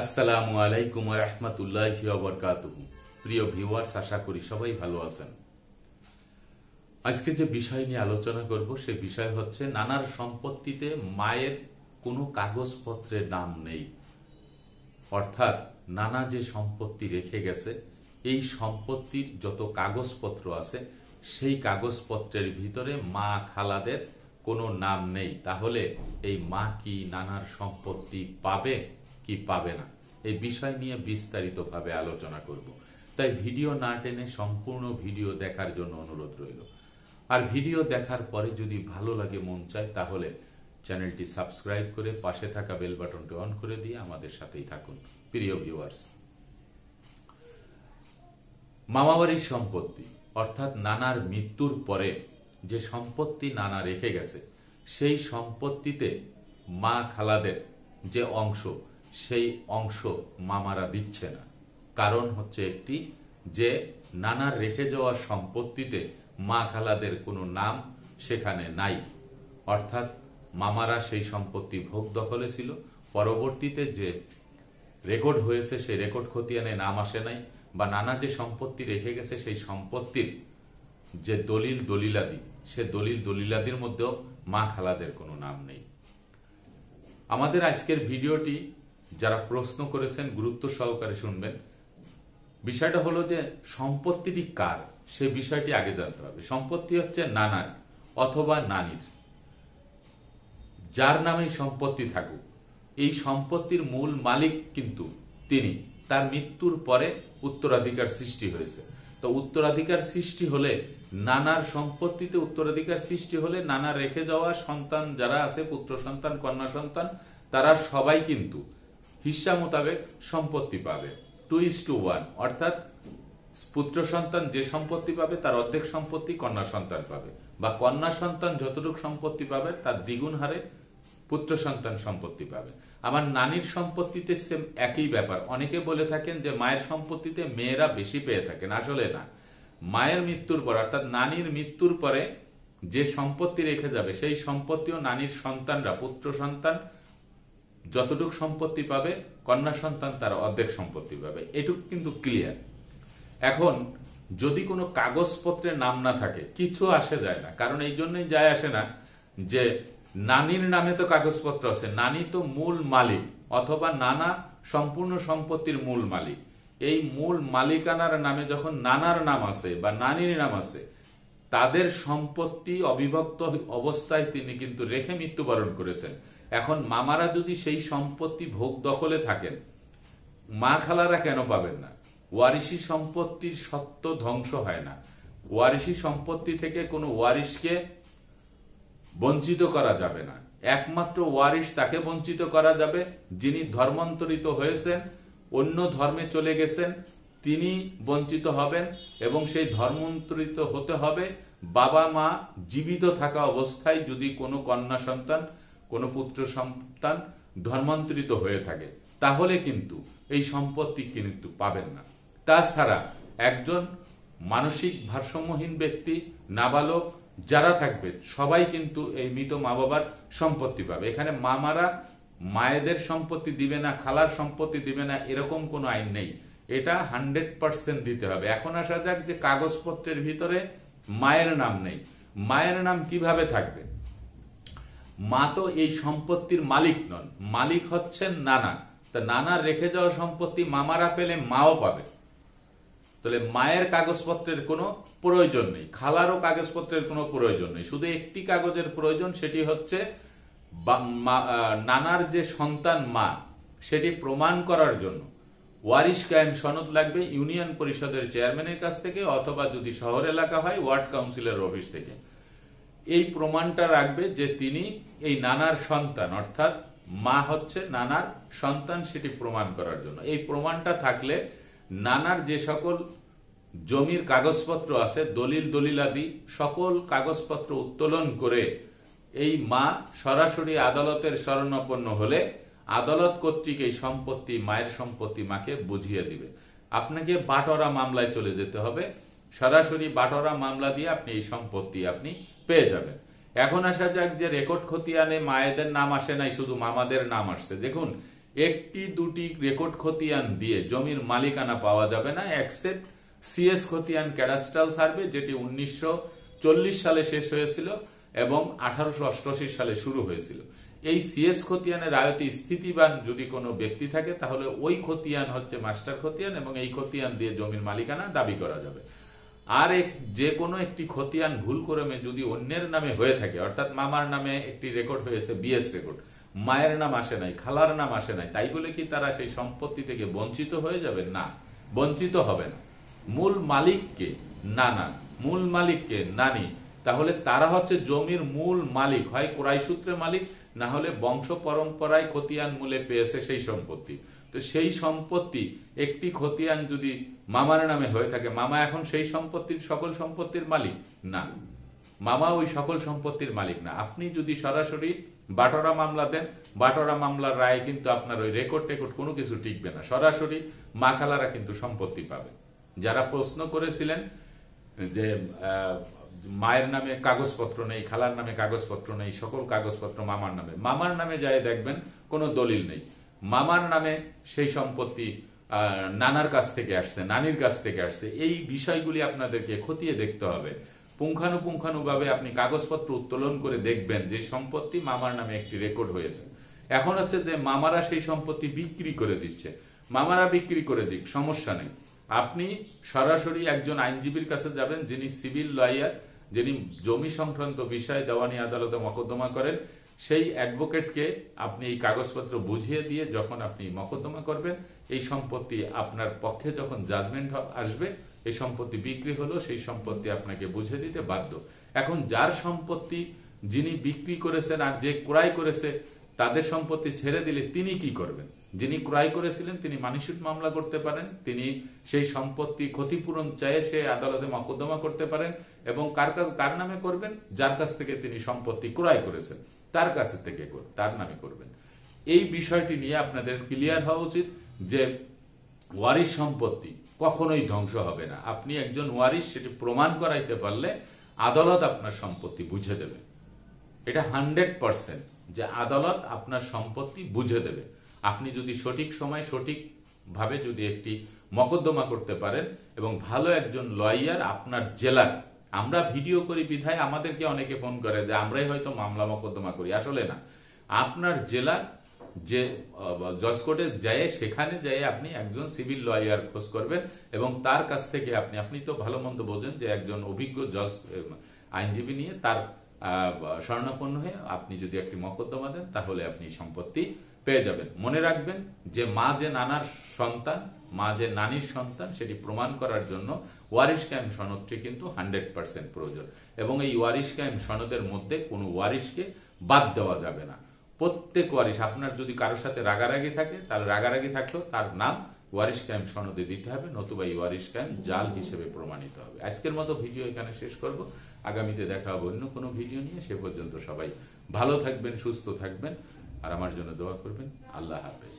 আসসালামু আলাইকুম ওয়া রাহমাতুল্লাহি ওয়া বারাকাতুহু। প্রিয় ভিউয়ার্স, আশা করি সবাই ভালো আছেন। আজকে যে বিষয় নিয়ে আলোচনা করব সে বিষয় হচ্ছে নানার সম্পত্তিতে মায়ের কোনো কাগজপত্রের নাম নেই। অর্থাৎ নানা যে সম্পত্তি রেখে গেছে এই সম্পত্তির যত কাগজপত্র আছে সেই কাগজপত্রের ভিতরে মা খালাদের কোনো নাম নেই। তাহলে এই মা কি নানার সম্পত্তি পাবে কি পাবে না, এই বিষয় নিয়ে বিস্তারিতভাবে আলোচনা করব। তাই ভিডিও না টেনে সম্পূর্ণ ভিডিও দেখার জন্য অনুরোধ রইল। আর ভিডিও দেখার পরে যদি ভালো লাগে, মন চায়, তাহলে চ্যানেলটি সাবস্ক্রাইব করে পাশে থাকা বেল বাটনটি অন করে দিয়ে আমাদের সাথেই থাকুন। প্রিয় ভিউয়ার্স, মামাবাড়ির সম্পত্তি অর্থাৎ নানার মৃত্যুর পরে যে সম্পত্তি নানা রেখে গেছে সেই সম্পত্তিতে মা খালাদের যে অংশ সেই অংশ মামারা দিচ্ছে না। কারণ হচ্ছে একটি, যে নানার রেখে যাওয়া সম্পত্তিতে মা খালাদের কোনো নাম সেখানে নাই। অর্থাৎ মামারা সেই সম্পত্তি ভোগ দখলে ছিল, পরবর্তীতে যে রেকর্ড হয়েছে সেই রেকর্ড খতিয়ানে নাম আসে নাই, বা নানা যে সম্পত্তি রেখে গেছে সেই সম্পত্তির যে দলিল দলিলাদি সে দলিল দলিলাদির মধ্যেও মা খালাদের কোনো নাম নেই। আমাদের আজকের ভিডিওটি যারা প্রশ্ন করেছেন গুরুত্ব সহকারে শুনবেন। বিষয়টা হলো যে সম্পত্তিটি কার, সে বিষয়টি আগে জানতে হবে। সম্পত্তি হচ্ছে নানার অথবা নানির, যার নামে সম্পত্তি থাকুক এই সম্পত্তির মূল মালিক কিন্তু তিনি। তার মৃত্যুর পরে উত্তরাধিকার সৃষ্টি হয়েছে। তো উত্তরাধিকার সৃষ্টি হলে নানার সম্পত্তিতে উত্তরাধিকার সৃষ্টি হলে নানার রেখে যাওয়া সন্তান যারা আছে, পুত্র সন্তান কন্যা সন্তান, তারা সবাই কিন্তু হিস্সা মোতাবেক সম্পত্তি পাবে 2:1। অর্থাৎ পুত্র সন্তান যে সম্পত্তি পাবে তার অর্ধেক সম্পত্তি কন্যা সন্তান পাবে, বা কন্যা সন্তান যতটুকু সম্পত্তি পাবে তার দ্বিগুণ হারে পুত্র সন্তান সম্পত্তি পাবে। আমার নানির সম্পত্তিতে সেম একই ব্যাপার। অনেকে বলে থাকেন যে মায়ের সম্পত্তিতে মেয়েরা বেশি পেয়ে থাকেন, আসলে না। মায়ের মৃত্যুর পর অর্থাৎ নানির মৃত্যুর পরে যে সম্পত্তি রেখে যাবে সেই সম্পত্তিও নানির সন্তানরা, পুত্র সন্তান যতটুক সম্পত্তি পাবে, কন্যা সন্তান তার অর্ধেক সম্পত্তি পাবে। এটুক কিন্তু ক্লিয়ার। এখন যদি কোনো কাগজপত্রের নাম না থাকে কিছু আসে যায় না। কারণ এই জন্যই যায় আসে না যে নানির নামে তো কাগজপত্র আছে, নানি তো মূল মালিক, অথবা নানা সম্পূর্ণ সম্পত্তির মূল মালিক। এই মূল মালিকানার নামে যখন নানার নাম আছে বা নানির নাম আছে, তাদের সম্পত্তি অবিভক্ত অবস্থায় তিনি কিন্তু রেখে মৃত্যুবরণ করেছেন। এখন মামারা যদি সেই সম্পত্তি ভোগ দখলে থাকেন, মা খালারা কেন পাবেন না? ওয়ারিশি সম্পত্তির সত্ত্ব ধ্বংস হয় না। ওয়ারিশি সম্পত্তি থেকে কোনো ওয়ারিশকে বঞ্চিত করা যাবে না। একমাত্র ওয়ারিশ তাকে বঞ্চিত করা যাবে যিনি ধর্মান্তরিত হয়েছেন, অন্য ধর্মে চলে গেছেন, তিনি বঞ্চিত হবেন। এবং সেই ধর্মান্তরিত হতে হবে বাবা মা জীবিত থাকা অবস্থায়। যদি কোনো কন্যা সন্তান, কোনো পুত্র সন্তান ধর্মান্তরিত হয়ে থাকে, তাহলে কিন্তু এই সম্পত্তি কিন্তু পাবেন না। তাছাড়া একজন মানসিক ভারসাম্যহীন ব্যক্তি, নাবালক যারা থাকবে সবাই কিন্তু এই মৃত মা বাবার সম্পত্তি পাবে। এখানে মামারা মায়েদের সম্পত্তি দিবে না, খালার সম্পত্তি দিবে না, এরকম কোনো আইন নেই। এটা 100% দিতে হবে। এখন আসা যাক যে কাগজপত্রের ভিতরে মায়ের নাম নেই। মায়ের নাম কিভাবে থাকবে? মা তো এই সম্পত্তির মালিক নন, মালিক হচ্ছেন নানা। তা নানার রেখে যাওয়া সম্পত্তি মামারা পেলে মাও পাবে। তাহলে মায়ের কাগজপত্রের কোনো প্রয়োজন নেই, খালারও কাগজপত্রের কোনো প্রয়োজন নেই। শুধু একটি কাগজের প্রয়োজন, সেটি হচ্ছে নানার যে সন্তান মা সেটি প্রমাণ করার জন্য ওয়ারিশ কায়েম সনদ লাগবে ইউনিয়ন পরিষদের চেয়ারম্যানের কাছ থেকে, অথবা যদি শহর এলাকা হয় ওয়ার্ড কাউন্সিলের অফিস থেকে। এই প্রমাণটা রাখবে যে তিনি এই নানার সন্তান, অর্থাৎ মা হচ্ছে নানার সন্তান, সেটি প্রমাণ করার জন্য। এই প্রমাণটা থাকলে নানার যে সকল জমির কাগজপত্র আছে, দলিল দলিলাদি সকল কাগজপত্র উত্তোলন করে এই মা সরাসরি আদালতের শরণাপন্ন হলে আদালত কর্তৃক এই সম্পত্তি, মায়ের সম্পত্তি মাকে বুঝিয়ে দিবে। আপনাকে বাটোয়ারা মামলায় চলে যেতে হবে, সরাসরি বাটোয়ারা মামলা দিয়ে আপনি এই সম্পত্তি আপনি পেয়ে যাবেন। এখন আসা যাক যে রেকর্ড খতিয়ানে মায়েদের নাম আসে নাই, শুধু মামাদের নাম আসছে। দেখুন, একটি দুটি রেকর্ড খতিয়ান দিয়ে জমির মালিকানা পাওয়া যাবে না, এক্সেপ্ট সিএস খতিয়ান ক্যাডাস্ট্রাল সার্ভে, যেটি 1940 সালে শেষ হয়েছিল এবং 1888 সালে শুরু হয়েছিল। এই সিএস খতিয়ানের আয়তে স্থিতিবান যদি কোনো ব্যক্তি থাকে তাহলে ওই খতিয়ান হচ্ছে মাস্টার খতিয়ান এবং এই খতিয়ান দিয়ে জমির মালিকানা দাবি করা যাবে। আর যে কোনো একটি খতিয়ান ভুল ক্রমে যদি অন্যের নামে হয়ে থাকে, অর্থাৎ মামার নামে একটি রেকর্ড হয়েছে বিএস রেকর্ড, মায়ের নাম আসে নাই, খালার নাম আসে নাই, তাই বলে কি তারা সেই সম্পত্তি থেকে বঞ্চিত হয়ে যাবে? না, বঞ্চিত হবে না। মূল মালিককে নানা, মূল মালিককে নানি, তাহলে তারা হচ্ছে জমির মূল মালিক, হয় ক্রয় সূত্রে মালিক, না হলে বংশ পরম্পরায় খতিয়ান মূলে পেয়েছে সেই সম্পত্তি। তো সেই সম্পত্তি একটি খতিয়ান যদি মামার নামে হয়ে থাকে, মামা এখন সেই সম্পত্তির সকল সম্পত্তির মালিক না, মামা ওই সকল সম্পত্তির মালিক না। আপনি যদি সরাসরি বাটোয়ারা মামলা দেন, বাটোয়ারা মামলার রায় কিন্তু আপনার ওই রেকর্ড টেকর্ড কোনো কিছু টিকবে না, সরাসরি মা খালারা কিন্তু সম্পত্তি পাবে। যারা প্রশ্ন করেছিলেন যে মায়ের নামে কাগজপত্র নেই, খালার নামে কাগজপত্র নেই, সকল কাগজপত্র মামার নামে, মামার নামে যায় দেখবেন কোনো দলিল নেই, মামার নামে সেই সম্পত্তি নানার কাছ থেকে আসছে, নানির কাছ থেকে আসছে। এই বিষয়গুলি আপনাদেরকে খতিয়ে দেখতে হবে। পুঙ্খানুপুঙ্খানুভাবে আপনি কাগজপত্র উত্তোলন করে দেখবেন যে সম্পত্তি মামার নামে একটি রেকর্ড হয়েছে। এখন হচ্ছে যে মামারা সেই সম্পত্তি বিক্রি করে দিচ্ছে, মামারা বিক্রি করে দিক, সমস্যা নেই। আপনি সরাসরি একজন আইনজীবীর কাছে যাবেন যিনি সিভিল লয়ার, যিনি জমি সংক্রান্ত বিষয়ে দেওয়ানি আদালতে মকদ্দমা করেন। সেই অ্যাডভোকেটকে আপনি এই কাগজপত্র বুঝিয়ে দিয়ে যখন আপনি মকদ্দমা করবেন, এই সম্পত্তি আপনার পক্ষে যখন জাজমেন্ট আসবে, এই সম্পত্তি বিক্রি হলো, সেই সম্পত্তি আপনাকে বুঝে দিতে বাধ্য। এখন যার সম্পত্তি যিনি বিক্রি করেছেন আর যে ক্রয় করেছে তাদের সম্পত্তি ছেড়ে দিলে তিনি কি করবেন? যিনি ক্রয় করেছিলেন তিনি মানিসুট মামলা করতে পারেন, তিনি সেই সম্পত্তি ক্ষতিপূরণ চেয়ে সে আদালতে মকদ্দমা করতে পারেন এবং কার নামে করবেন? যার কাছ থেকে তিনি সম্পত্তি ক্রয় করেছেন তার কাছে থেকে তার নামে করবেন। এই বিষয়টি নিয়ে আপনাদের ক্লিয়ার হওয়া উচিত যে ওয়ারিশ সম্পত্তি কখনোই ধ্বংস হবে না। আপনি একজন ওয়ারিশ সেটি প্রমাণ করাইতে পারলে আদালত আপনার সম্পত্তি বুঝে দেবে। এটা 100% যে আদালত আপনার সম্পত্তি বুঝে দেবে। আপনি যদি সঠিক সময় সঠিকভাবে যদি একটি মকদ্দমা করতে পারেন এবং ভালো একজন লয়ার আপনার জেলার, আমরা ভিডিও করি বিধায় আমাদেরকে অনেকে ফোন করে যে আমরাই হয়তো মামলা মকদ্দমা করি, আসলে না। আপনার জেলার যে জজ কোর্টে যায় সেখানে যাই আপনি একজন সিভিল লয়ার খোঁজ করবেন এবং তার কাছ থেকে আপনি তো ভালো মন্দ বোঝেন যে একজন অভিজ্ঞ জজ আইনজীবী নিয়ে তার শরণাপন্ন হয়ে আপনি যদি একটি মকদ্দমা দেন তাহলে আপনি সম্পত্তি পেয়ে যাবেন। মনে রাখবেন যে মা যে নানার সন্তান, মা যে নানির সন্তান, সেটি প্রমাণ করার জন্য ওয়ারিশ কায়েম সনদটি কিন্তু 100% প্রয়োজন এবং এই ওয়ারিশ কায়েম সনদের মধ্যে কোনো ওয়ারিশকে বাদ দেওয়া যাবে না। প্রত্যেক ওয়ারিশ, আপনার যদি কারোর সাথে রাগারাগি থাকে তাহলে রাগারাগি থাকলেও তার নাম ওয়ারিশ কায়েম সনদে দিতে হবে, নতুবা এই ওয়ারিশ কায়েম জাল হিসেবে প্রমাণিত হবে। আজকের মতো ভিডিও এখানে শেষ করব, আগামীতে দেখা হবে অন্য কোনো ভিডিও নিয়ে। সে পর্যন্ত সবাই ভালো থাকবেন, সুস্থ থাকবেন আর আমার জন্য দোয়া করবেন। আল্লাহ হাফেজ।